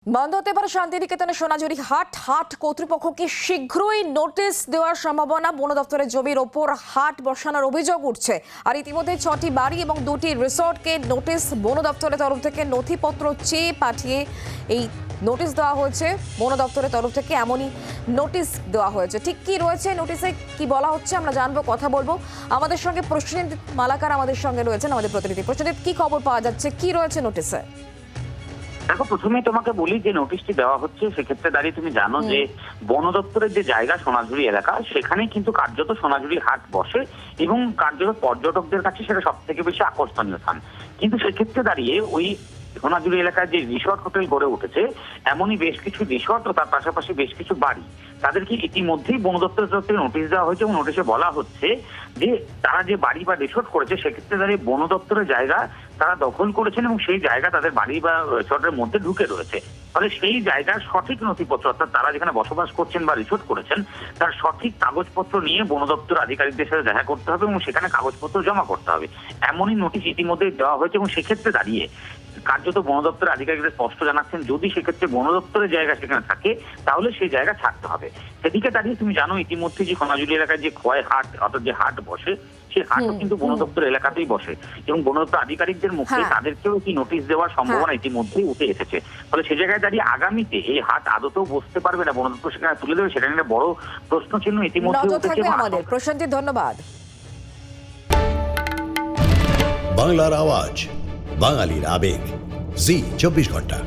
বন্ধ হতে পারে শান্তিনিকেতনের সোনাঝুরি হাট কর্তৃপক্ষকে শীঘ্রই নোটিশ দেওয়ার সম্ভাবনা। বন দপ্তরের জমির ওপর হাট বসানোর অভিযোগ উঠছে। আর ইতিমধ্যে 6টি বাড়ি এবং 2টি রিসর্টকে নোটিশ বন দপ্তরের তরফ থেকে নথিপত্র চেয়ে পাঠিয়ে এই নোটিশ দেওয়া হয়েছে। বন দপ্তরের তরফ থেকে এমনই নোটিশ দেওয়া হয়েছে। ঠিক কি রয়েছে নোটিশে, কি বলা হচ্ছে আমরা জানবো, কথা বলবো। আমাদের সঙ্গে প্রসেনজিৎ মালাকার আমাদের সঙ্গে রয়েছেন, আমাদের প্রতিনিধি। প্রসেনজিৎ, কি খবর পাওয়া যাচ্ছে, কি রয়েছে নোটিশে? দেখো, প্রথমেই তোমাকে বলি যে নোটিশটি দেওয়া হচ্ছে সেক্ষেত্রে দাঁড়িয়ে তুমি জানো যে বন দপ্তরের যে জায়গা সোনাঝুরি এলাকা, সেখানে কিন্তু কার্যত সোনাঝুরি হাট বসে এবং কার্যত পর্যটকদের কাছে সেটা সব থেকে বেশি আকর্ষণীয় স্থান। কিন্তু সেক্ষেত্রে দাঁড়িয়ে ওই সোনাঝুরি এলাকায় যে রিসর্ট হোটেল গড়ে উঠেছে, এমনই বেশ কিছু রিসর্ট ও তার পাশাপাশি বেশ কিছু বাড়ি, তাদেরকে ইতিমধ্যেই বন দপ্তরের তরফ থেকে নোটিশ দেওয়া হয়েছে এবং নোটিশে বলা হচ্ছে যে তারা যে বাড়ি বা রিসর্ট করেছে সেক্ষেত্রে দাঁড়িয়ে বন দপ্তরের জায়গা তারা দখল করেছেন এবং সেই জায়গা তাদের বাড়ি বা রিসর্টের মধ্যে ঢুকে রয়েছে। ফলে সেই জায়গার সঠিক নথিপত্র, অর্থাৎ তারা যেখানে বসবাস করছেন বা রিসর্ট করেছেন তার সঠিক কাগজপত্র নিয়ে বন দপ্তর আধিকারিকদের সাথে দেখা করতে হবে এবং সেখানে কাগজপত্র জমা করতে হবে। এমনই নোটিশ ইতিমধ্যে দেওয়া হয়েছে এবং সেক্ষেত্রে দাঁড়িয়ে কার্যত বন দপ্তরের আধিকারিকরা স্পষ্ট জানাচ্ছেন যদি সেক্ষেত্রে বন দপ্তরের জায়গা সেখানে থাকে তাহলে সেই জায়গা ছাড়তে হবে। সেদিকে দাঁড়িয়ে তুমি জানো ইতিমধ্যে যে সোনাঝুরি এলাকায় যে খোয়াই হাট, অর্থাৎ যে হাট বসে, সেই হাটও কিন্তু বন দপ্তর এলাকাতেই বসে এবং বন দপ্তর আধিকারিকদের মুখে তাদেরকেও কি নোটিশ দেওয়ার সম্ভাবনা ইতিমধ্যেই উঠে এসেছে। ফলে সে জায়গায় দাঁড়িয়ে আগামীতে এই হাট আদতেও বসতে পারবে না, বন দপ্তর সেখানে তুলে দেবে, সেটা নিয়ে বড় প্রশ্নচিহ্ন ইতিমধ্যে উঠেছে। আমাদের প্রসেনজিৎ, ধন্যবাদ। বাংলার আওয়াজ, বাঙালির আবেগ, জি 24 ঘন্টা।